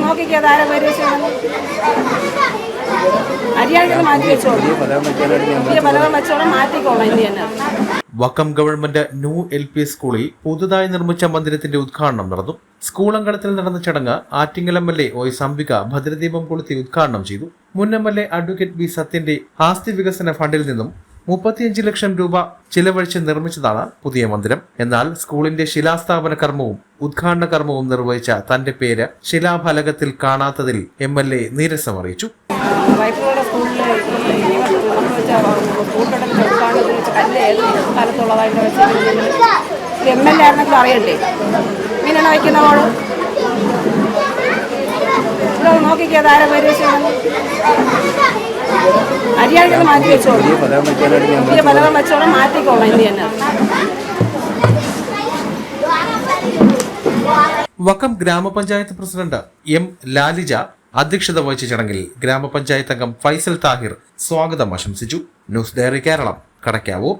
നോക്കിക്കാതെ ആരെ പരിരക്ഷിക്കണം അരിയാണെങ്കിൽ മാറ്റി വെച്ചോളൂ. പുതിയ പലകം വെച്ചോളം മാറ്റിക്കോളാം ഇനി തന്നെ. വക്കം ഗവൺമെന്റ് ന്യൂ LP സ്കൂളിൽ പുതുതായി നിർമ്മിച്ച മന്ദിരത്തിന്റെ ഉദ്ഘാടനം നടന്നു. സ്കൂൾ അങ്കണത്തിൽ നടന്ന ചടങ്ങ് ആറ്റിങ്ങൽ MLA OS അംബിക ഭദ്രദീപം കൊളുത്തി ഉദ്ഘാടനം ചെയ്തു. മുൻ MLA അഡ്വക്കേറ്റ് B സത്യന്റെ ആസ്തി വികസന ഫണ്ടിൽ നിന്നും 35 ലക്ഷം രൂപ ചിലവഴിച്ച് നിർമ്മിച്ചതാണ് പുതിയ മന്ദിരം. എന്നാൽ സ്കൂളിന്റെ ശിലാസ്ഥാപന കർമ്മവും ഉദ്ഘാടന കർമ്മവും നിർവഹിച്ച തന്റെ പേര് ശിലാഫലകത്തിൽ കാണാത്തതിൽ MLA നിരസം അറിയിച്ചു. വൈഫുകളുടെ സ്കൂളിൽ കല്ല് ഏത് സ്ഥലത്തുള്ളതായിട്ട് വെച്ചിട്ടുണ്ടെങ്കിൽ MLA ആണെന്നൊക്കെ അറിയണ്ടേ? ഇങ്ങനെയാണ് വയ്ക്കുന്നവള് ഇവിടെ നോക്കിക്കാതെ ആരെ പരിരക്ഷിക്കണം അരിയാണെങ്കിൽ മാറ്റി വെച്ചോളൂ. പുതിയ പലകം വെച്ചോളം മാറ്റിക്കോളാം ഇനി തന്നെ. വക്കം ഗ്രാമപഞ്ചായത്ത് പ്രസിഡന്റ് M ലാലിജ അധ്യക്ഷത വഹിച്ച ചടങ്ങിൽ ഗ്രാമപഞ്ചായത്ത് അംഗം ഫൈസൽ താഹിർ സ്വാഗതം ആശംസിച്ചു. News diary Keralam, Kadakkavoor.